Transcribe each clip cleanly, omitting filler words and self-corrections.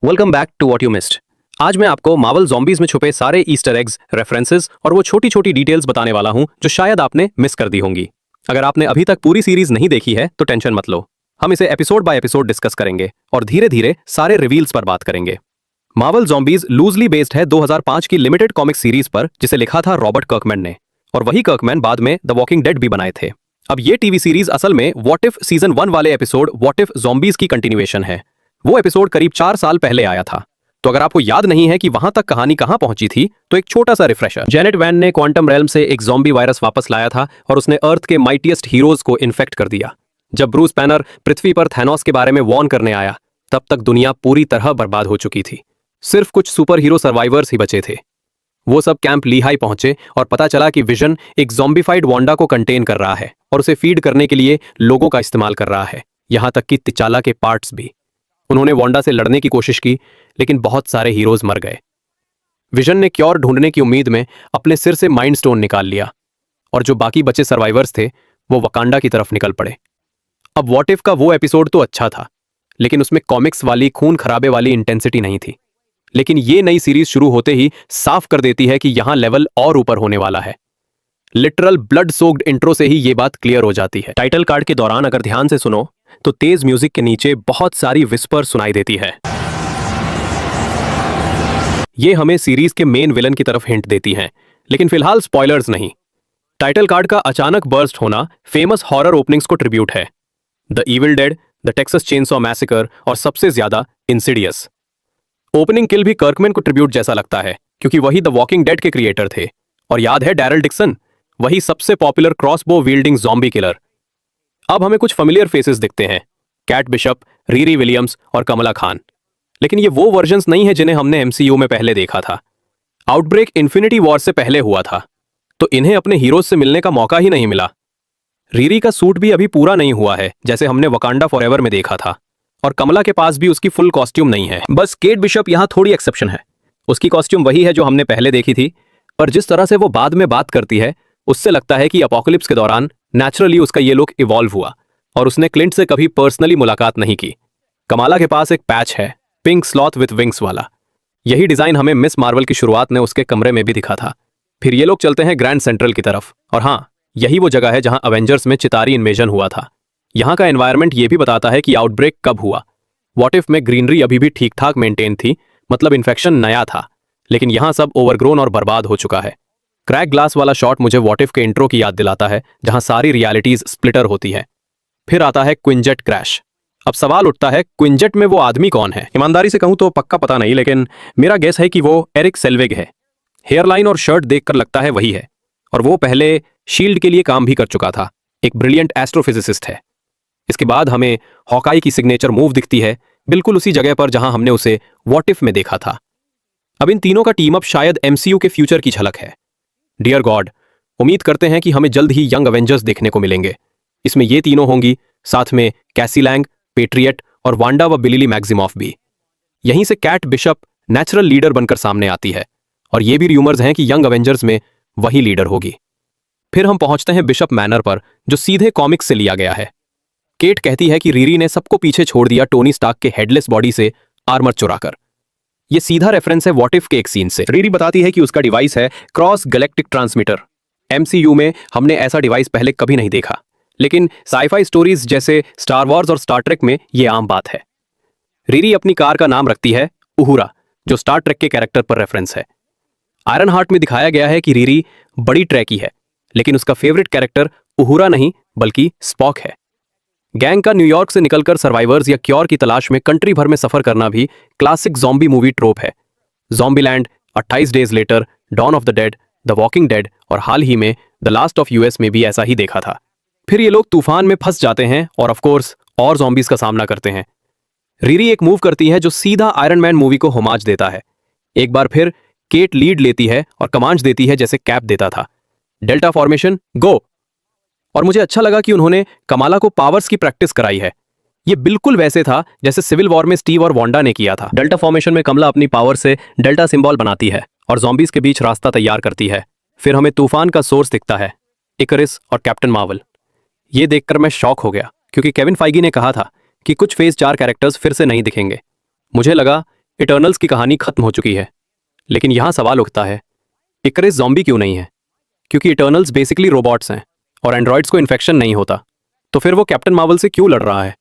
Welcome back to what you missed. आज मैं आपको मार्वल ज़ॉम्बीज़ में छुपे सारे ईस्टर एग्स, रेफरेंसेस और वो छोटी छोटी डिटेल्स बताने वाला हूं जो शायद आपने मिस कर दी होंगी। अगर आपने अभी तक पूरी सीरीज नहीं देखी है तो टेंशन मत लो, हम इसे एपिसोड बाय एपिसोड डिस्कस करेंगे और धीरे धीरे सारे रिवील्स पर बात करेंगे। मार्वल ज़ॉम्बीज़ लूजली बेस्ड है 2005 की लिमिटेड कॉमिक सीरीज पर जिसे लिखा था रॉबर्ट कर्कमैन ने, और वही कर्कमैन बाद में द वॉकिंग डेड भी बनाए थे। अब ये टीवी सीरीज असल में व्हाट इफ सीजन 1 वाले एपिसोड व्हाट इफ ज़ॉम्बीज़ की कंटिन्यूएशन है। वो एपिसोड करीब 4 साल पहले आया था, तो अगर आपको याद नहीं है कि वहां तक कहानी कहां पहुंची थी तो एक छोटा सा रिफ्रेशर। जेनेट वैन ने क्वांटम रेल्म से एक ज़ॉम्बी वायरस वापस लाया था और उसने अर्थ के माइटीएस्ट हीरोज को इन्फेक्ट कर दिया। जब ब्रूस बैनर पृथ्वी पर थैनोस के बारे में वॉर्न करने आया तब तक दुनिया पूरी तरह बर्बाद हो चुकी थी। सिर्फ कुछ सुपर हीरो सर्वाइवर्स ही बचे थे। वो सब कैंप लीहाई पहुंचे और पता चला कि विजन एक ज़ॉम्बीफाइड वांडा को कंटेन कर रहा है और उसे फीड करने के लिए लोगों का इस्तेमाल कर रहा है, यहां तक कि तिचाला के पार्ट्स भी। उन्होंने वांडा से लड़ने की कोशिश की लेकिन बहुत सारे हीरोज मर गए। विजन ने क्योर ढूंढने की उम्मीद में अपने सिर से माइंड स्टोन निकाल लिया और जो बाकी बचे सर्वाइवर्स थे वो वकांडा की तरफ निकल पड़े। अब व्हाट इफ का वो एपिसोड तो अच्छा था लेकिन उसमें कॉमिक्स वाली खून खराबे वाली इंटेंसिटी नहीं थी। लेकिन ये नई सीरीज शुरू होते ही साफ कर देती है कि यहां लेवल और ऊपर होने वाला है। लिटरल ब्लड सोक्ड इंट्रो से ही ये बात क्लियर हो जाती है। टाइटल कार्ड के दौरान अगर ध्यान से सुनो तो तेज म्यूजिक के नीचे बहुत सारी विस्पर सुनाई देती है। ये हमें सीरीज के मेन विलन की तरफ हिंट देती हैं, लेकिन फिलहाल स्पॉयलर्स नहीं। टाइटल कार्ड का अचानक बर्स्ट होना फेमस हॉरर ओपनिंग्स को ट्रिब्यूट है, the evil dead, the Texas chainsaw massacre और सबसे ज्यादा इंसिडियस। ओपनिंग किल भी कर्कमैन को ट्रिब्यूट जैसा लगता है क्योंकि वही द वॉकिंग डेड के क्रिएटर थे। और याद है डैरल डिक्सन, वही सबसे पॉपुलर क्रॉसबो वील्डिंग ज़ॉम्बी किलर। अब हमें कुछ फेमिलियर फेसेस दिखते हैं, कैट बिशप, रीरी विलियम्स और कमला खान। लेकिन ये वो वर्जन्स नहीं है जिन्हें हमने एमसीयू में पहले देखा था। आउटब्रेक इन्फिनिटी वॉर से पहले हुआ था तो इन्हें अपने हीरोज से मिलने का मौका ही नहीं मिला। रीरी का सूट भी अभी पूरा नहीं हुआ है जैसे हमने वकांडा फॉरएवर में देखा था, और कमला के पास भी उसकी फुल कॉस्ट्यूम नहीं है। बस केट बिशप यहां थोड़ी एक्सेप्शन है, उसकी कॉस्ट्यूम वही है जो हमने पहले देखी थी, पर जिस तरह से वो बाद में बात करती है उससे लगता है कि अपोकलिप्स के दौरान नेचुरली उसका ये लुक इवॉल्व हुआ और उसने क्लिंट से कभी पर्सनली मुलाकात नहीं की। कमाला के पास एक पैच है, पिंक स्लॉथ विथ विंग्स वाला। यही डिजाइन हमें मिस मार्वल की शुरुआत में उसके कमरे में भी दिखा था। फिर ये लोग चलते हैं ग्रैंड सेंट्रल की तरफ, और हाँ, यही वो जगह है जहां अवेंजर्स में चितारी इन्वेजन हुआ था। यहाँ का एनवायरनमेंट ये भी बताता है कि आउटब्रेक कब हुआ। व्हाट इफ में ग्रीनरी अभी भी ठीक ठाक मेंटेन थी, मतलब इन्फेक्शन नया था, लेकिन यहाँ सब ओवरग्रोन और बर्बाद हो चुका है। क्रैक ग्लास वाला शॉट मुझे व्हाट इफ के इंट्रो की याद दिलाता है जहां सारी रियलिटीज स्प्लिटर होती है। फिर आता है क्विंजेट क्रैश। अब सवाल उठता है क्विंजेट में वो आदमी कौन है। ईमानदारी से कहूं तो पक्का पता नहीं, लेकिन मेरा गेस है कि वो एरिक सेल्वेग है। हेयरलाइन और शर्ट देखकर लगता है वही है, और वो पहले शील्ड के लिए काम भी कर चुका था। एक ब्रिलियंट एस्ट्रोफिजिसिस्ट है। इसके बाद हमें हॉकाई की सिग्नेचर मूव दिखती है, बिल्कुल उसी जगह पर जहां हमने उसे व्हाट इफ में देखा था। अब इन तीनों का टीम अप शायद एमसीयू के फ्यूचर की झलक है। डियर गॉड, उम्मीद करते हैं कि हमें जल्द ही यंग अवेंजर्स देखने को मिलेंगे। इसमें ये तीनों होंगी, साथ में कैसी लैंग, पेट्रियट और वांडा व बिलिली मैक्सिमॉफ भी। यहीं से कैट बिशप नेचुरल लीडर बनकर सामने आती है, और ये भी रूमर्स हैं कि यंग अवेंजर्स में वही लीडर होगी। फिर हम पहुंचते हैं बिशप मैनर पर, जो सीधे कॉमिक्स से लिया गया है। केट कहती है कि रीरी ने सबको पीछे छोड़ दिया टोनी स्टार्क के हेडलेस बॉडी से आर्मर चुराकर। ये सीधा रेफरेंस है व्हाट इफ के एक सीन से। रीरी बताती है कि उसका डिवाइस है क्रॉस गैलेक्टिक ट्रांसमीटर। एमसीयू में हमने ऐसा डिवाइस पहले कभी नहीं देखा, लेकिन साईफाई स्टोरीज जैसे स्टार वॉर्स और स्टार ट्रेक में ये आम बात है। रीरी अपनी कार का नाम रखती है उहुरा, जो स्टार ट्रेक के कैरेक्टर पर रेफरेंस है। आयरन हार्ट में दिखाया गया है कि रीरी बड़ी ट्रैकी है, लेकिन उसका फेवरेट कैरेक्टर उहुरा नहीं बल्कि स्पॉक है। गैंग का न्यूयॉर्क से निकलकर सर्वाइवर्स या क्योर की तलाश में कंट्री भर में सफर करना भी क्लासिक ज़ॉम्बी मूवी ट्रोप है। Zombieland, 28 Days Later, Dawn of the Dead, The Walking Dead और हाल ही में द लास्ट ऑफ यूएस में भी ऐसा ही देखा था। फिर ये लोग तूफान में फंस जाते हैं और ऑफ कोर्स और ज़ॉम्बीज का सामना करते हैं। रीरी एक मूव करती है जो सीधा आयरन मैन मूवी को होमाज देता है। एक बार फिर केट लीड लेती है और कमांड्स देती है जैसे कैप देता था, डेल्टा फॉर्मेशन गो। और मुझे अच्छा लगा कि उन्होंने कमाला को पावर्स की प्रैक्टिस कराई है। ये बिल्कुल वैसे था जैसे सिविल वॉर में स्टीव और वांडा ने किया था। डेल्टा फॉर्मेशन में कमला अपनी पावर से डेल्टा सिंबल बनाती है और ज़ॉम्बीज के बीच रास्ता तैयार करती है। फिर हमें तूफान का सोर्स दिखता है, इकरिस और कैप्टन मार्वल। ये देखकर मैं शॉक हो गया क्योंकि केविन फाइगी ने कहा था कि कुछ फेज 4 कैरेक्टर्स फिर से नहीं दिखेंगे। मुझे लगा इटर्नल्स की कहानी खत्म हो चुकी है, लेकिन यहां सवाल उठता है, इकरिस ज़ॉम्बी क्यों नहीं है? क्योंकि इटर्नल्स बेसिकली रोबोट्स हैं और एंड्रॉइड्स को इन्फेक्शन नहीं होता, तो फिर वो कैप्टन मार्वल से क्यों लड़ रहा है?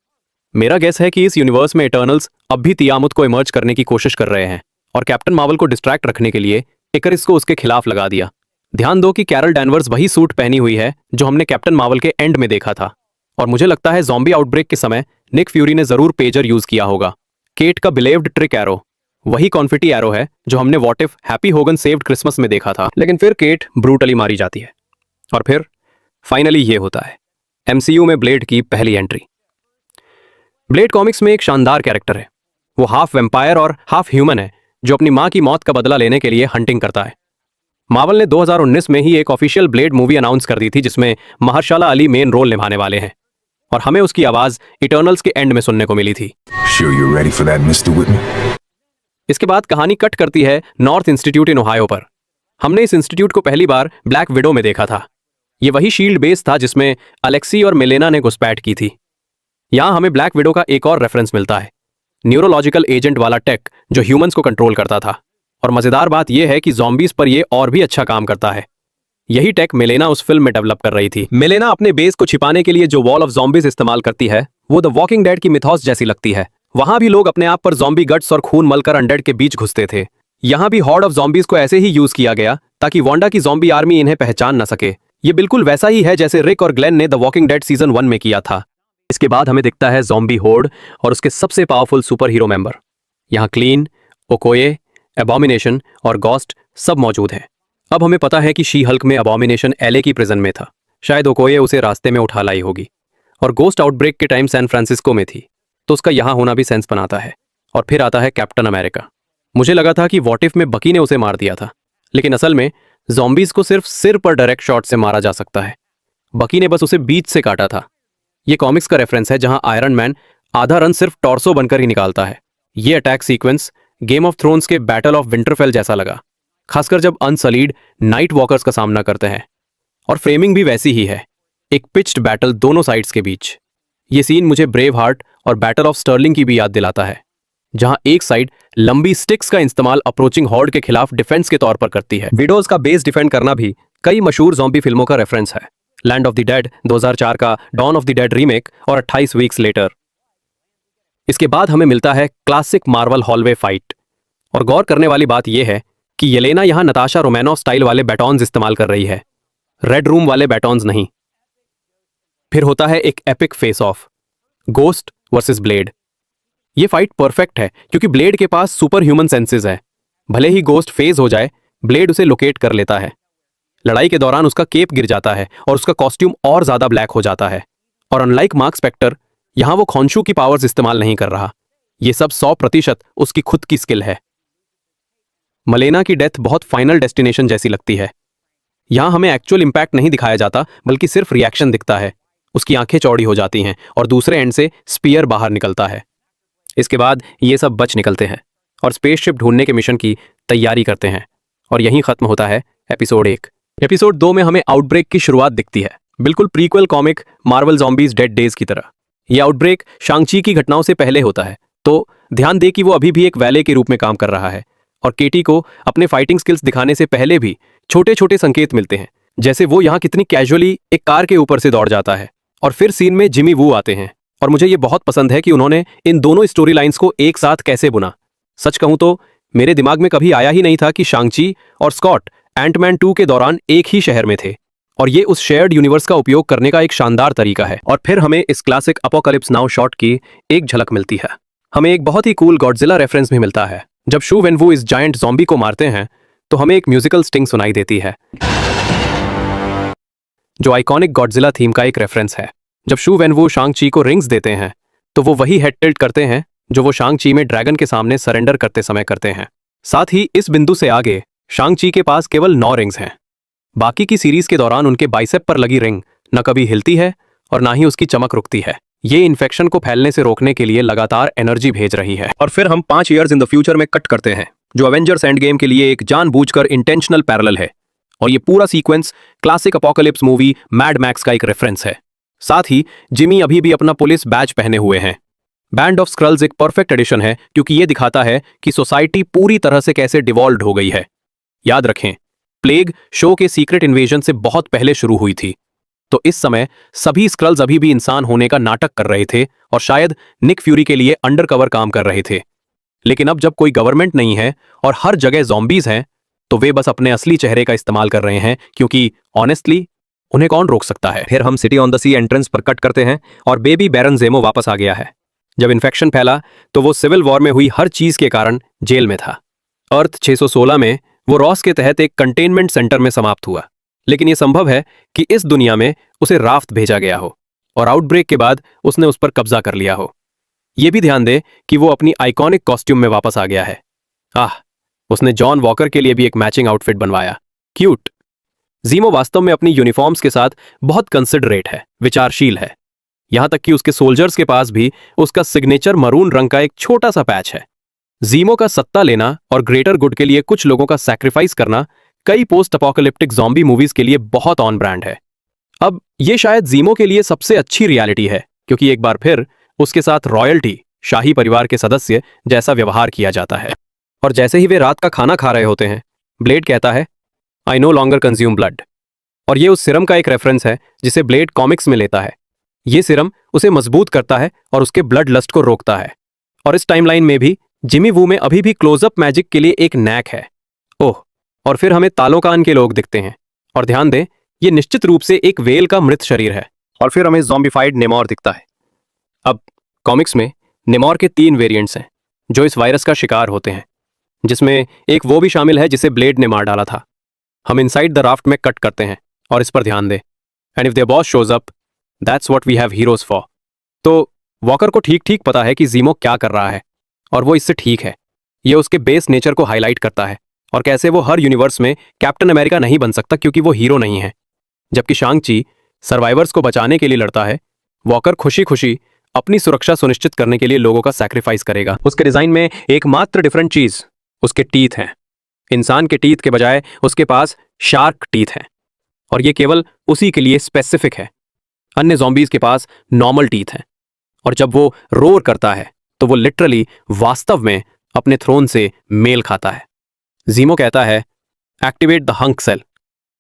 मेरा गेस है कि इस यूनिवर्स में इटर्नल्स अब भी तियामुत को इमर्ज करने की कोशिश कर रहे हैं और कैप्टन मार्वल को डिस्ट्रैक्ट रखने के लिए इकरिस को उसके खिलाफ लगा दिया। ध्यान दो कि कैरल डैनवर्स वही सूट पहनी हुई है जो हमने कैप्टन मार्वल के एंड में देखा था, और मुझे लगता है ज़ॉम्बी आउटब्रेक के समय निक फ्यूरी ने जरूर पेजर यूज किया होगा। केट का बिलेव्ड ट्रिक एरो वही कॉन्फिटी एरो है जो हमने what if happy Hogan saved Christmas में देखा था, लेकिन फिर केट ब्रूटली मारी जाती है। और फिर फाइनली ये होता है एमसीयू में ब्लेड की पहली एंट्री। ब्लेड कॉमिक्स में एक शानदार कैरेक्टर है। वो हाफ वेम्पायर और हाफ ह्यूमन है जो अपनी मां की मौत का बदला लेने के लिए हंटिंग करता है। मार्वल ने 2019 में ही एक ऑफिशियल ब्लेड मूवी अनाउंस कर दी थी जिसमें महर्शाला अली मेन रोल निभाने वाले हैं, और हमें उसकी आवाज इटर्नल्स के एंड में सुनने को मिली थी। Sure you're ready for that, Mr. Whitman? इसके बाद कहानी कट करती है नॉर्थ इंस्टीट्यूट इन ओहायो पर। हमने इस इंस्टीट्यूट को पहली बार ब्लैक विडो में देखा था। ये वही शील्ड बेस था जिसमें अलेक्सी और मिलेना ने घुसपैठ की थी। यहां हमें ब्लैक विडो का एक और रेफरेंस मिलता है, न्यूरोलॉजिकल एजेंट वाला टेक जो ह्यूमंस को कंट्रोल करता था। और मजेदार बात यह है कि ज़ॉम्बीज पर यह और भी अच्छा काम करता है। यही टेक मिलेना उस फिल्म में डेवलप कर रही थी। मिलेना अपने बेस को छिपाने के लिए जो वॉल ऑफ ज़ॉम्बीज इस्तेमाल करती है वो द वॉकिंग डेड की मिथॉस जैसी लगती है। वहां भी लोग अपने आप पर ज़ॉम्बी गट्स और खून मलकर अनडेड के बीच घुसते थे। यहां भी हॉर्ड ऑफ ज़ॉम्बीज को ऐसे ही यूज किया गया ताकि वांडा की ज़ॉम्बी आर्मी इन्हें पहचान न सके। ये बिल्कुल वैसा ही है जैसे रिक और ग्लेन ने द वॉकिंग डेड सीजन 1 में किया था। इसके बाद हमें दिखता है ज़ॉम्बी होर्ड और उसके सबसे पावरफुल सुपर हीरो मेंबर। यहाँ क्लीन, ओकोये, एबॉमिनेशन और गॉस्ट सब मौजूद हैं। अब हमें पता है कि शी हल्क में एबॉमिनेशन एले की प्रिजन में था। शायद ओकोये उसे रास्ते में उठा लाई होगी, और गोस्ट आउटब्रेक के टाइम सैन फ्रांसिस्को में थी, तो उसका यहाँ होना भी सेंस बनाता है। और फिर आता है कैप्टन अमेरिका। मुझे लगा था कि वॉट इफ में बकी ने उसे मार दिया था, लेकिन असल में ज़ॉम्बीज को सिर्फ सिर पर डायरेक्ट शॉट से मारा जा सकता है। बकी ने बस उसे बीच से काटा था। ये कॉमिक्स का रेफरेंस है जहां आयरन मैन आधा रन सिर्फ टॉर्सो बनकर ही निकालता है। ये attack sequence game of thrones के बैटल ऑफ विंटरफेल जैसा लगा, खासकर जब अनसलीड नाइट वॉकर्स का सामना करते हैं। और फ्रेमिंग भी वैसी ही है, एक पिच्ड बैटल दोनों साइड्स के बीच। ये सीन मुझे ब्रेव हार्ट और बैटल ऑफ स्टर्लिंग की भी याद दिलाता है, जहां एक साइड लंबी स्टिक्स का इस्तेमाल अप्रोचिंग हॉर्ड के खिलाफ डिफेंस के तौर पर करती है। विडोज का बेस डिफेंड करना भी कई मशहूर ज़ॉम्बी फिल्मों का रेफरेंस है। लैंड ऑफ द डेड 2004 का Dawn of the Dead remake और 28 वीक्स लेटर। इसके बाद हमें मिलता है क्लासिक मार्वल हॉलवे फाइट। और गौर करने वाली बात यह है कि येलेना यहां नताशा रोमानोफ स्टाइल वाले बैटॉन्स इस्तेमाल कर रही है, रेड रूम वाले बैटॉन्स नहीं। फिर होता है एक epic face of, ghost versus blade. ये फाइट परफेक्ट है क्योंकि ब्लेड के पास सुपर ह्यूमन सेंसेस है। भले ही गोस्ट फेज हो जाए, ब्लेड उसे लोकेट कर लेता है। लड़ाई के दौरान उसका केप गिर जाता है और उसका कॉस्ट्यूम और ज्यादा ब्लैक हो जाता है। और अनलाइक मार्क स्पेक्टर, यहां वो खॉन्शू की पावर्स इस्तेमाल नहीं कर रहा। ये सब 100% उसकी खुद की स्किल है। मलेना की डेथ बहुत फाइनल डेस्टिनेशन जैसी लगती है। यहां हमें एक्चुअल इंपैक्ट नहीं दिखाया जाता, बल्कि सिर्फ रिएक्शन दिखता है। उसकी आंखें चौड़ी हो जाती हैं और दूसरे एंड से स्पीयर बाहर निकलता है। इसके बाद ये सब बच निकलते हैं और स्पेसशिप ढूंढने के मिशन की तैयारी करते हैं। और यहीं खत्म होता है एपिसोड 1। एपिसोड 2 में हमें आउटब्रेक की शुरुआत दिखती है, बिल्कुल prequel comic Marvel zombies dead days की तरह। यह आउटब्रेक शांग-ची की घटनाओं से पहले होता है, तो ध्यान दे कि वो अभी भी एक वैले के रूप में काम कर रहा है। और केटी को अपने फाइटिंग स्किल्स दिखाने से पहले भी छोटे छोटे संकेत मिलते हैं, जैसे वो यहाँ कितनी कैजुअली एक कार के ऊपर से दौड़ जाता है। और फिर सीन में जिमी वू आते हैं, और मुझे ये बहुत पसंद है कि उन्होंने इन दोनों स्टोरी लाइन्स को एक साथ कैसे बुना। सच कहूं तो मेरे दिमाग में कभी आया ही नहीं था कि शांग-ची और स्कॉट एंटमैन 2 के दौरान एक ही शहर में थे, और ये उस शेयर्ड यूनिवर्स का उपयोग करने का एक शानदार तरीका है। और फिर हमें इस क्लासिक अपोकलिप्स नाउ शॉट की एक झलक मिलती है। हमें एक बहुत ही कूल गॉडजिला रेफरेंस भी मिलता है। जब शू वेनवू इस जायंट ज़ॉम्बी को मारते हैं तो हमें एक म्यूजिकल स्टिंग सुनाई देती है, जो आइकॉनिक गॉडजिला थीम का एक रेफरेंस है। जब शू वेनवू शांग-ची को रिंग्स देते हैं तो वो वही हेड टिल्ट करते हैं जो वो शांग-ची में ड्रैगन के सामने सरेंडर करते समय करते हैं। साथ ही इस बिंदु से आगे शांग-ची के पास केवल 9 रिंग्स हैं। बाकी की सीरीज के दौरान उनके बाइसेप पर लगी रिंग न कभी हिलती है और ना ही उसकी चमक रुकती है। ये इन्फेक्शन को फैलने से रोकने के लिए लगातार एनर्जी भेज रही है। और फिर हम 5 ईयर्स इन द फ्यूचर में कट करते हैं, जो एवेंजर्स एंड गेम के लिए एक जानबूझकर इंटेंशनल पैरेलल है। और ये पूरा sequence classic apocalypse movie mad max का एक रेफरेंस है। साथ ही जिमी अभी भी अपना पुलिस बैज पहने हुए हैं। बैंड ऑफ स्क्रल्स एक परफेक्ट एडिशन है क्योंकि ये दिखाता है कि सोसाइटी पूरी तरह से कैसे डिवॉल्व हो गई है। याद रखें, प्लेग शो के सीक्रेट इन्वेजन से बहुत पहले शुरू हुई थी, तो इस समय सभी स्क्रल्स अभी भी इंसान होने का नाटक कर रहे थे और शायद निक फ्यूरी के लिए अंडरकवर काम कर रहे थे। लेकिन अब जब कोई गवर्नमेंट नहीं है और हर जगह ज़ॉम्बीज हैं, तो वे बस अपने असली चेहरे का इस्तेमाल कर रहे हैं, क्योंकि ऑनेस्टली उन्हें कौन रोक सकता है। फिर हम City on the Sea entrance पर कट करते हैं और बेबी बैरन जेमो वापस आ गया है। जब इन्फेक्शन फैला तो वो सिविल वॉर में हुई हर चीज के कारण जेल में था। अर्थ 616 में वो रॉस के तहत एक कंटेनमेंट सेंटर में समाप्त हुआ, लेकिन यह संभव है कि इस दुनिया में उसे राफ्ट भेजा गया हो और आउटब्रेक के बाद उसने उस पर कब्जा कर लिया हो। यह भी ध्यान दे कि वो अपनी आइकॉनिक कॉस्ट्यूम में वापस आ गया है। उसने जॉन वॉकर के लिए भी एक मैचिंग आउटफिट बनवाया। क्यूट। जीमो वास्तव में अपनी यूनिफॉर्म्स के साथ बहुत कंसिडरेट है, विचारशील है। यहां तक कि उसके सोल्जर्स के पास भी उसका सिग्नेचर मरून रंग का एक छोटा सा पैच है। जीमो का सत्ता लेना और ग्रेटर गुड के लिए कुछ लोगों का सैक्रिफाइस करना कई पोस्ट अपोकलिप्टिक ज़ॉम्बी मूवीज के लिए बहुत ऑन ब्रांड है। अब यह शायद जीमो के लिए सबसे अच्छी रियलिटी है, क्योंकि एक बार फिर उसके साथ रॉयल्टी, शाही परिवार के सदस्य जैसा व्यवहार किया जाता है। और जैसे ही वे रात का खाना खा रहे होते हैं, ब्लेड कहता है, I know longer consume blood. और ये उस सिरम का एक रेफरेंस है जिसे ब्लेड कॉमिक्स में लेता है। ये सिरम उसे मजबूत करता है और उसके ब्लड लस्ट को रोकता है। और इस टाइमलाइन में भी जिमी वू में अभी भी क्लोजअप मैजिक के लिए एक नैक है। ओह, और फिर हमें तालों कान के लोग दिखते हैं। और ध्यान दें, ये निश्चित रूप से एक वेल का मृत शरीर है। और फिर हमें ज़ॉम्बिफाइड नेमोर दिखता है। अब कॉमिक्स में नेमोर के 3 वेरिएंट्स हैं जो इस वायरस का शिकार होते हैं, जिसमें एक वो भी शामिल है जिसे ब्लेड ने मार डाला था। हम इनसाइड द राफ्ट में कट करते हैं और इस पर ध्यान दें। And if their boss shows up, that's what we have heroes for. तो वॉकर को ठीक ठीक पता है कि जीमो क्या कर रहा है और वो इससे ठीक है। ये उसके बेस नेचर को हाईलाइट करता है और कैसे वो हर यूनिवर्स में कैप्टन अमेरिका नहीं बन सकता क्योंकि वो हीरो नहीं है। जबकि शांग-ची सर्वाइवर्स को बचाने के लिए लड़ता है, वॉकर खुशी खुशी अपनी सुरक्षा सुनिश्चित करने के लिए लोगों का सैक्रिफाइस करेगा। उसके डिजाइन में एकमात्र डिफरेंट चीज उसके टीथ हैं। इंसान के टीथ के बजाय उसके पास शार्क टीथ हैं और ये केवल उसी के लिए स्पेसिफिक है। अन्य ज़ॉम्बीज के पास नॉर्मल टीथ हैं और जब वो रोर करता है तो वो लिटरली वास्तव में अपने थ्रोन से मेल खाता है। जीमो कहता है, एक्टिवेट द हंक सेल,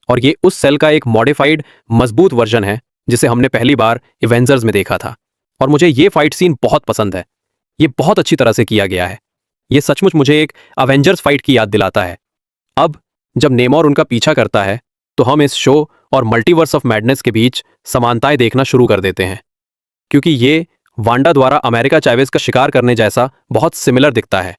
और ये उस सेल का एक मॉडिफाइड मजबूत वर्जन है जिसे हमने पहली बार एवेंजर्स में देखा था। और मुझे ये फाइट सीन बहुत पसंद है। ये बहुत अच्छी तरह से किया गया है। ये सचमुच मुझे एक अवेंजर्स फाइट की याद दिलाता है। अब जब नेमोर उनका पीछा करता है तो हम इस शो और मल्टीवर्स ऑफ मैडनेस के बीच समानताएं देखना शुरू कर देते हैं, क्योंकि ये वांडा द्वारा अमेरिका चावेज का शिकार करने जैसा बहुत सिमिलर दिखता है।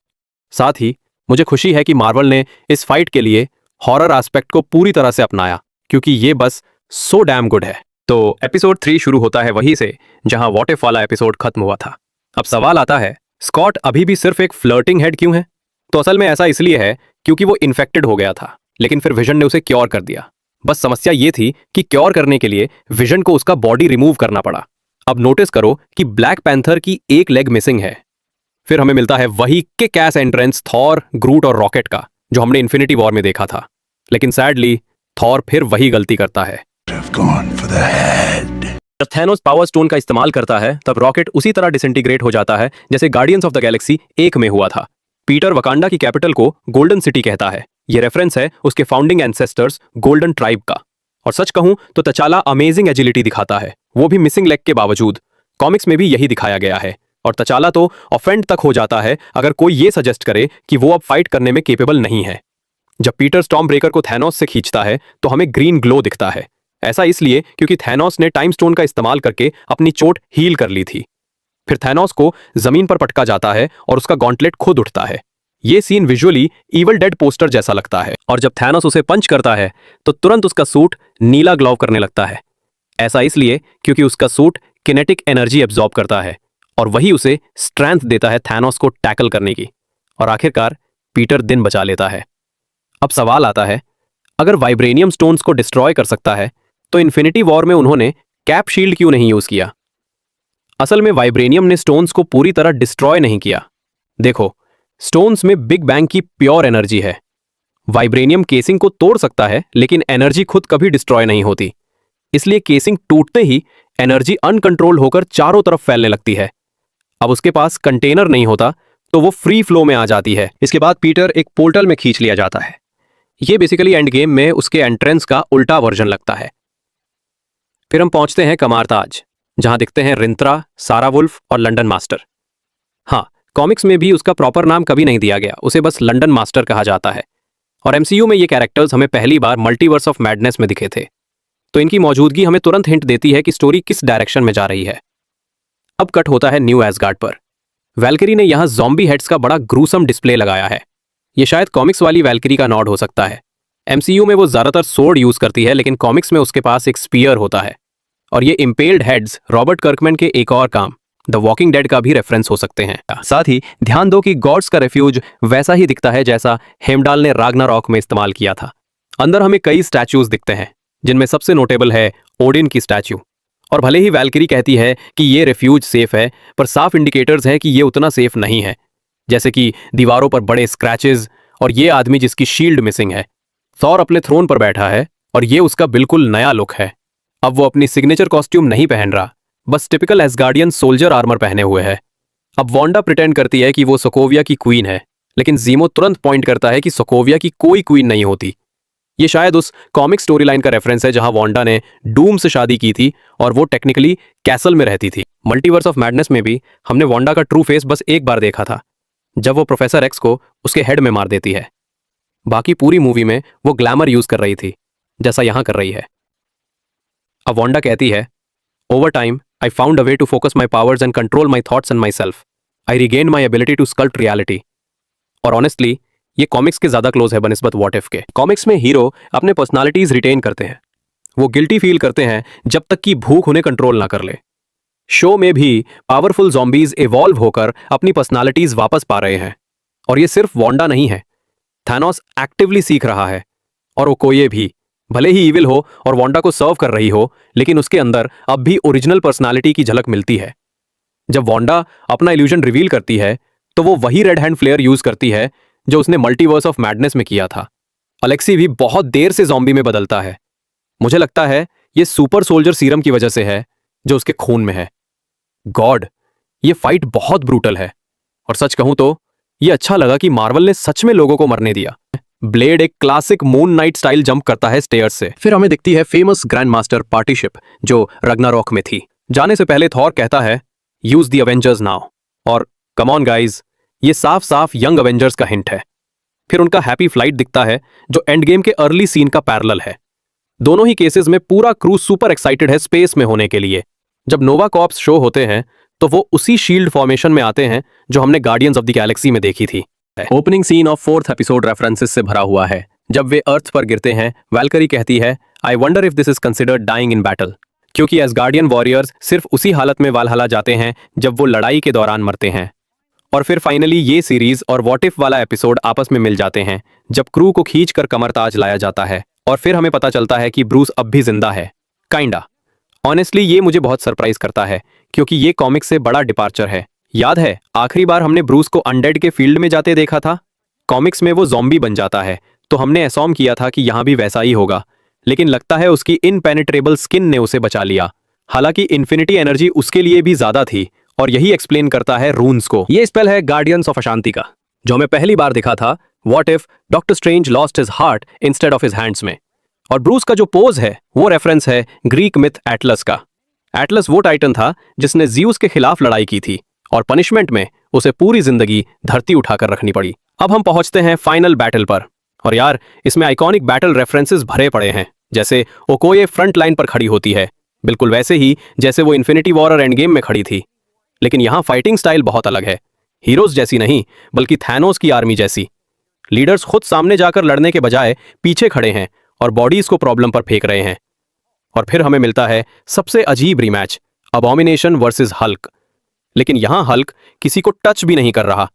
साथ ही मुझे खुशी है कि मार्वल ने इस फाइट के लिए हॉरर एस्पेक्ट को पूरी तरह से अपनाया, क्योंकि ये बस सो डैम गुड है। तो एपिसोड 3 शुरू होता है वहीं से जहां व्हाट इफ वाला एपिसोड खत्म हुआ था। अब सवाल आता है, स्कॉट अभी भी सिर्फ एक फ्लर्टिंग हेड क्यों है? तो असल में ऐसा इसलिए है क्योंकि वो इन्फेक्टेड हो गया था, लेकिन फिर विजन ने उसे क्योर कर दिया। बस समस्या ये थी कि क्योर करने के लिए विजन को उसका बॉडी रिमूव करना पड़ा। अब नोटिस करो कि ब्लैक पैंथर की एक लेग मिसिंग है। फिर हमें मिलता है वही किक एस एंट्रेंस थॉर, ग्रूट और रॉकेट का, जो हमने इन्फिनिटी वॉर में देखा था। लेकिन सैडली थॉर फिर वही गलती करता है। I've gone for the head. जब थैनोस पावर स्टोन का इस्तेमाल करता है तब रॉकेट उसी तरह डिसइंटीग्रेट हो जाता है जैसे गार्डियंस ऑफ द गैलेक्सी 1 में हुआ था। पीटर वकांडा की कैपिटल को गोल्डन सिटी कहता है। यह रेफरेंस है उसके फाउंडिंग एंसेस्टर्स गोल्डन ट्राइब का। और सच कहूं तो तचाला अमेजिंग एजिलिटी दिखाता है, वो भी मिसिंग लेग के बावजूद। कॉमिक्स में भी यही दिखाया गया है और तचाला तो ऑफेंड तक हो जाता है अगर कोई ये सजेस्ट करे कि वो अब फाइट करने में केपेबल नहीं है। जब पीटर स्टॉर्म ब्रेकर को थैनोस से खींचता है तो हमें ग्रीन ग्लो दिखता है। ऐसा इसलिए क्योंकि थैनोस ने टाइम स्टोन का इस्तेमाल करके अपनी चोट हील कर ली थी। फिर थैनोस को जमीन पर पटका जाता है और उसका गॉन्टलेट खुद उठता है। ये scene visually Evil Dead poster जैसा लगता है। और जब थैनोस उसे पंच करता है तो तुरंत उसका सूट नीला ग्लोव करने लगता है। ऐसा इसलिए क्योंकि उसका सूट किनेटिक एनर्जी एब्जॉर्ब करता है और वही उसे स्ट्रेंथ देता है थैनोस को टैकल करने की। और आखिरकार पीटर दिन बचा लेता है। अब सवाल आता है, अगर वाइब्रेनियम स्टोन्स को डिस्ट्रॉय कर सकता है तो इन्फिनिटी वॉर में उन्होंने कैप शील्ड क्यों नहीं यूज किया? असल में वाइब्रेनियम ने स्टोन्स को पूरी तरह डिस्ट्रॉय नहीं किया। देखो, स्टोन्स में बिग बैंग की प्योर एनर्जी है। वाइब्रेनियम केसिंग को तोड़ सकता है लेकिन एनर्जी खुद कभी डिस्ट्रॉय नहीं होती। इसलिए केसिंग टूटते ही एनर्जी अनकंट्रोल होकर चारों तरफ फैलने लगती है। अब उसके पास कंटेनर नहीं होता तो वो फ्री फ्लो में आ जाती है। इसके बाद पीटर एक पोर्टल में खींच लिया जाता है। ये बेसिकली एंड गेम में उसके एंट्रेंस का उल्टा वर्जन लगता है। फिर हम पहुंचते हैं कमारताज, जहां दिखते हैं रिंत्रा, सारा वुल्फ और लंडन मास्टर। हाँ, कॉमिक्स में भी उसका प्रॉपर नाम कभी नहीं दिया गया, उसे बस लंडन मास्टर कहा जाता है। और एमसीयू में ये कैरेक्टर्स हमें पहली बार मल्टीवर्स ऑफ मैडनेस में दिखे थे, तो इनकी मौजूदगी हमें तुरंत हिंट देती है कि स्टोरी किस डायरेक्शन में जा रही है। अब कट होता है न्यू एसगार्ड पर। वैल्करी ने यहां ज़ॉम्बी हेड्स का बड़ा ग्रूसम डिस्प्ले लगाया है। ये शायद कॉमिक्स वाली वैल्करी का नॉड हो सकता है। एमसीयू में वो ज्यादातर सोर्ड यूज करती है, लेकिन कॉमिक्स में उसके पास एक स्पीयर होता है। और ये इम्पेल्ड हेड्स रॉबर्ट कर्कमैन के एक और काम द वॉकिंग डेड का भी रेफरेंस हो सकते हैं। साथ ही ध्यान दो कि गॉड्स का रेफ्यूज वैसा ही दिखता है जैसा हेमडाल ने राग्नारॉक में इस्तेमाल किया था। अंदर हमें कई स्टैच्यूज दिखते हैं, जिनमें सबसे नोटेबल है ओडिन की स्टैच्यू। और भले ही वैल्करी कहती है कि ये रेफ्यूज सेफ है, पर साफ इंडिकेटर्स हैं कि ये उतना सेफ नहीं है, जैसे कि दीवारों पर बड़े स्क्रैचेस और ये आदमी जिसकी शील्ड मिसिंग है। थॉर अपने थ्रोन पर बैठा है और ये उसका बिल्कुल नया लुक है। अब वो अपनी सिग्नेचर कॉस्ट्यूम नहीं पहन रहा, बस टिपिकल एसगार्डियन सोल्जर आर्मर पहने हुए है। अब वांडा प्रिटेंड करती है कि वो सोकोविया की क्वीन है, लेकिन ज़ीमो तुरंत पॉइंट करता है कि सोकोविया की कोई क्वीन नहीं होती। ये शायद उस कॉमिक स्टोरी लाइन का रेफरेंस है जहां वांडा ने डूम से शादी की थी और वो टेक्निकली कैसल में रहती थी। मल्टीवर्स ऑफ मैडनेस में भी हमने वांडा का ट्रू फेस बस एक बार देखा था, जब वो प्रोफेसर एक्स को उसके हेड में मार देती है। बाकी पूरी मूवी में वो ग्लैमर यूज कर रही थी, जैसा यहां कर रही है। अब वांडा कहती है, over time I found a way to focus my powers and control my thoughts and myself. I regain my ability to sculpt reality. और ऑनेस्टली ये कॉमिक्स के ज्यादा क्लोज है बनिस्बत व्हाट इफ के। कॉमिक्स में हीरो अपने personalities retain करते हैं, वो गिल्टी फील करते हैं जब तक कि भूख उन्हें कंट्रोल ना कर ले। शो में भी पावरफुल ज़ॉम्बीज इवॉल्व होकर अपनी पर्सनालिटीज वापस पा रहे हैं। और ये सिर्फ वांडा नहीं है, थैनोस एक्टिवली सीख रहा है। और ओकोये भी, भले ही इविल हो और वांडा को सर्व कर रही हो, लेकिन उसके अंदर अब भी ओरिजिनल पर्सनालिटी की झलक मिलती है। जब वांडा अपना इल्यूजन रिवील करती है तो वो वही रेड हैंड फ्लेयर यूज करती है जो उसने मल्टीवर्स ऑफ मैडनेस में किया था। अलेक्सी भी बहुत देर से ज़ॉम्बी में बदलता है। मुझे लगता है ये सुपर सोल्जर सीरम की वजह से है जो उसके खून में है। गॉड, ये फाइट बहुत ब्रूटल है। और सच कहूं तो ये अच्छा लगा कि मार्वल ने सच में लोगों को मरने दिया। ब्लेड एक classic moon night style jump करता है स्टेयर्स से। फिर हमें दिखती है famous grand master party ship जो रग्नारॉक में थी। जाने से पहले थॉर कहता है, यूज द अवेंजर्स नाउ। और कम ऑन गाइज, ये साफ साफ यंग अवेंजर्स का हिंट है। फिर उनका हैप्पी फ्लाइट दिखता है जो एंड गेम के अर्ली सीन का पैरेलल है। दोनों ही केसेस में पूरा क्रू सुपर एक्साइटेड है स्पेस में होने के लिए। जब नोवा कॉर्प्स शो होते हैं तो वो उसी शील्ड फॉर्मेशन में आते हैं जो हमने गार्डियंस ऑफ द गैलेक्सी में देखी थी। Opening scene of 4th episode references से भरा हुआ है। जब वे अर्थ पर गिरते हैं, वैल्करी कहती है, I wonder if this is considered dying in battle, क्योंकि एसगार्डियन वॉरियर्स सिर्फ उसी हालत में वालहला जाते हैं जब वो लड़ाई के दौरान मरते हैं। और फिर फाइनली ये सीरीज और व्हाट इफ वाला एपिसोड आपस में मिल जाते हैं जब क्रू को खींचकर कमरताज लाया जाता है। और फिर हमें पता चलता है कि ब्रूस अब भी जिंदा है, काइंडा। ऑनेस्टली ये मुझे बहुत सरप्राइज करता है, क्योंकि ये कॉमिक से बड़ा डिपार्चर है। याद है आखिरी बार हमने ब्रूस को अनडेड के फील्ड में जाते देखा था। कॉमिक्स में वो ज़ॉम्बी बन जाता है, तो हमने असॉम किया था कि यहाँ भी वैसा ही होगा, लेकिन लगता है उसकी इनपेनिट्रेबल स्किन ने उसे बचा लिया। हालांकि इन्फिनिटी एनर्जी उसके लिए भी ज्यादा थी, और यही एक्सप्लेन करता है रून्स को। ये स्पेल है गार्डियंस ऑफ अशांति का, जो हमें पहली बार दिखा था what if doctor strange lost his heart instead of his hands में। और ब्रूस का जो पोज है वो रेफरेंस है ग्रीक मिथ एटलस का। एटलस वो टाइटन था जिसने ज़ीउस के खिलाफ लड़ाई की थी, और पनिशमेंट में उसे पूरी जिंदगी धरती उठाकर रखनी पड़ी। अब हम पहुंचते हैं फाइनल बैटल पर, और यार इसमें आइकॉनिक बैटल रेफरेंसेस भरे पड़े हैं। जैसे ओकोये फ्रंट लाइन पर खड़ी होती है, बिल्कुल वैसे ही जैसे वो इन्फिनिटी वॉर और एंड गेम में खड़ी थी। लेकिन यहाँ फाइटिंग स्टाइल बहुत अलग है, हीरोज जैसी नहीं बल्कि थैनोस की आर्मी जैसी। लीडर्स खुद सामने जाकर लड़ने के बजाय पीछे खड़े हैं और बॉडीज को प्रॉब्लम पर फेंक रहे हैं। और फिर हमें मिलता है सबसे अजीब रीमैच, अबॉमिनेशन वर्सेस हल्क। लेकिन यहां हल्क किसी को टच भी नहीं कर रहा,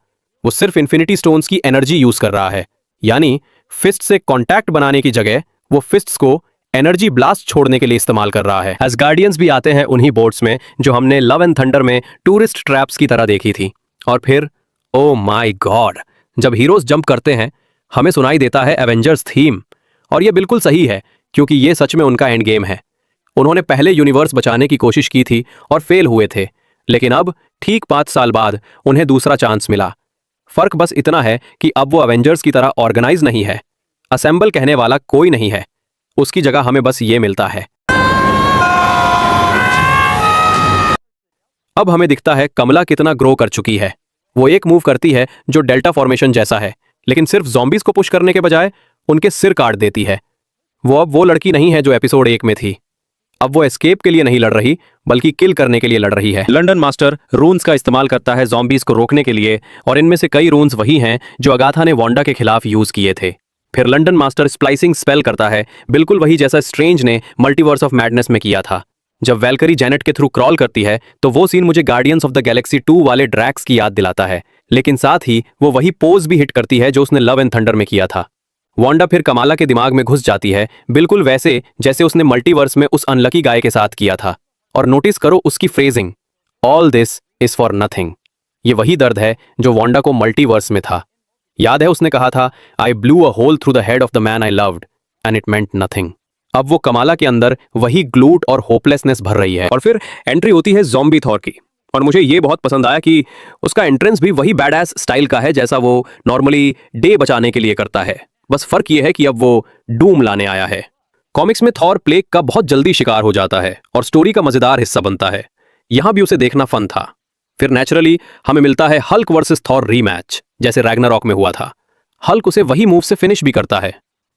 वो सिर्फ इन्फिनिटी स्टोन्स की एनर्जी यूज कर रहा है। यानी फिस्ट से कांटेक्ट बनाने की जगह वो फिस्ट्स को एनर्जी ब्लास्ट छोड़ने के लिए इस्तेमाल कर रहा है। एसगार्डियंस भी आते हैं उन्हीं बोट्स में जो हमने लव एंड थंडर में टूरिस्ट ट्रैप्स की तरह देखी थी। और फिर ओ माय गॉड, जब हीरोज जंप करते हैं हमें सुनाई देता है एवेंजर्स थीम। और ये बिल्कुल सही है, क्योंकि ये सच में उनका एंड गेम है। उन्होंने पहले यूनिवर्स बचाने की कोशिश की थी और फेल हुए थे। लेकिन अब ठीक 5 साल बाद उन्हें दूसरा चांस मिला। फर्क बस इतना है कि अब वो अवेंजर्स की तरह ऑर्गेनाइज नहीं है, असेंबल कहने वाला कोई नहीं है। उसकी जगह हमें बस ये मिलता है। अब हमें दिखता है कमला कितना ग्रो कर चुकी है। वो एक मूव करती है जो डेल्टा फॉर्मेशन जैसा है, लेकिन सिर्फ ज़ॉम्बीज को पुश करने के बजाय उनके सिर काट देती है। वो अब वो लड़की नहीं है जो एपिसोड 1 में थी। अब वो एस्केप के लिए नहीं लड़ रही, बल्कि किल करने के लिए लड़ रही है। लंडन मास्टर रून्स का इस्तेमाल करता है ज़ॉम्बीज को रोकने के लिए, और इनमें से कई रून्स वही हैं जो अगाथा ने वांडा के खिलाफ यूज किए थे। फिर लंडन मास्टर स्प्लाइसिंग स्पेल करता है, बिल्कुल वही जैसा स्ट्रेंज ने मल्टीवर्स ऑफ मैडनेस में किया था। जब वैल्करी जेनेट के थ्रू क्रॉल करती है तो वो सीन मुझे गार्डियंस ऑफ द गैलेक्सी 2 वाले ड्रैक्स की याद दिलाता है, लेकिन साथ ही वो वही पोज भी हिट करती है जो उसने लव एंड थंडर में किया था। वांडा फिर कमाला के दिमाग में घुस जाती है, बिल्कुल वैसे जैसे उसने मल्टीवर्स में उस अनलकी गाय के साथ किया था। और नोटिस करो उसकी phrasing, all this is for nothing. ये वही दर्द है जो वांडा को मल्टीवर्स में था। याद है उसने कहा था, I blew a hole through the head of the man I loved and it meant nothing. अब वो कमाला के अंदर वही ग्लूट और होपलेसनेस भर रही है। और फिर एंट्री होती है ज़ॉम्बी थॉर की, और मुझे ये बहुत पसंद आया कि उसका एंट्रेंस भी वही बैडएस स्टाइल का है जैसा वो नॉर्मली डे बचाने के लिए करता है। बस फर्क ये है कि अब वो डूम लाने आया है। कॉमिक्स में थॉर प्लेग का बहुत जल्दी शिकार हो जाता है और स्टोरी का मजेदार हिस्सा बनता है। यहां भी उसे देखना फन था। फिर नेचुरली हमें मिलता है हल्क वर्सेस थॉर रीमैच, जैसे रैग्नारॉक में हुआ था। हल्क उसे वही मूव से फिनिश भी करता है,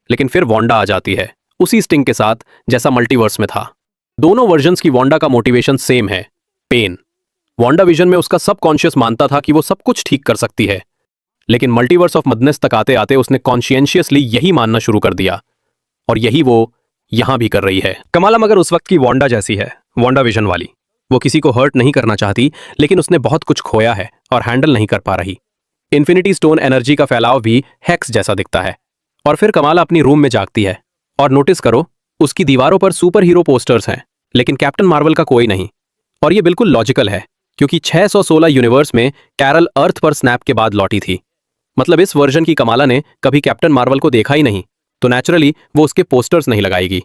लेकिन फिर वांडा आ जाती है उसी स्टिंग के साथ जैसा मल्टीवर्स में था। दोनों वर्जन्स की वांडा का मोटिवेशन सेम है, पेन। वांडा विजन में उसका सबकॉन्शियस मानता था कि वो सब कुछ ठीक कर सकती है, लेकिन मल्टीवर्स ऑफ मदनेस तक आते आते उसने कॉन्शियंशियसली यही मानना शुरू कर दिया, और यही वो यहां भी कर रही है। कमाला मगर उस वक्त की वांडा जैसी है, वांडा विजन वाली। वो किसी को हर्ट नहीं करना चाहती, लेकिन उसने बहुत कुछ खोया है और हैंडल नहीं कर पा रही। इन्फिनिटी स्टोन एनर्जी का फैलाव भी हेक्स जैसा दिखता है। और फिर कमाला अपनी रूम में जागती है, और नोटिस करो उसकी दीवारों पर सुपर हीरो पोस्टर्स हैं, लेकिन कैप्टन मार्वल का कोई नहीं। और ये बिल्कुल लॉजिकल है, क्योंकि 616 यूनिवर्स में कैरल अर्थ पर स्नैप के बाद लौटी थी। मतलब इस वर्जन की कमाला ने कभी कैप्टन मार्वल को देखा ही नहीं, तो नेचुरली वो उसके पोस्टर्स नहीं लगाएगी।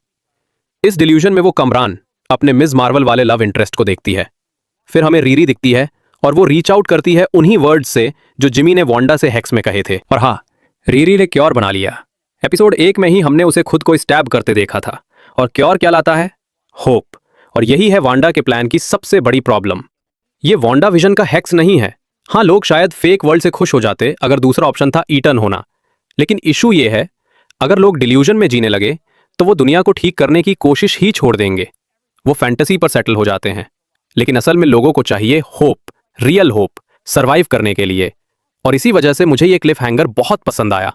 इस डिल्यूजन में वो कमरान अपने मिस मार्वल वाले लव इंटरेस्ट को देखती है। फिर हमें रीरी दिखती है, और वो रीच आउट करती है उन्हीं वर्ड्स से जो जिमी ने वांडा से हेक्स में कहे थे। और हाँ, रीरी ने क्योर बना लिया। एपिसोड 1 में ही हमने उसे खुद को स्टैब करते देखा था, और क्योर क्या लाता है? होप। और यही है वांडा के प्लान की सबसे बड़ी प्रॉब्लम। ये वांडा विजन का हेक्स नहीं है। हाँ, लोग शायद फेक वर्ल्ड से खुश हो जाते अगर दूसरा ऑप्शन था ईटन होना, लेकिन इशू ये है, अगर लोग डिल्यूजन में जीने लगे तो वो दुनिया को ठीक करने की कोशिश ही छोड़ देंगे। वो फैंटेसी पर सेटल हो जाते हैं। लेकिन असल में लोगों को चाहिए होप, रियल होप, सरवाइव करने के लिए। और इसी वजह से मुझे ये क्लिफ हैंगर बहुत पसंद आया।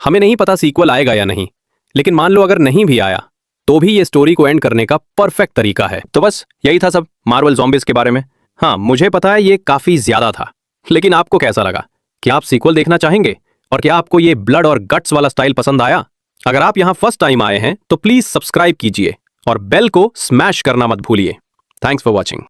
हमें नहीं पता सीक्वल आएगा या नहीं, लेकिन मान लो अगर नहीं भी आया तो भी ये स्टोरी को एंड करने का परफेक्ट तरीका है। तो बस यही था सब मार्वल ज़ॉम्बीज के बारे में। हाँ, मुझे पता है ये काफी ज्यादा था, लेकिन आपको कैसा लगा? क्या आप सीक्वल देखना चाहेंगे? और क्या आपको ये ब्लड और गट्स वाला स्टाइल पसंद आया? अगर आप यहां फर्स्ट टाइम आए हैं तो प्लीज सब्सक्राइब कीजिए और बेल को स्मैश करना मत भूलिए। Thanks for watching.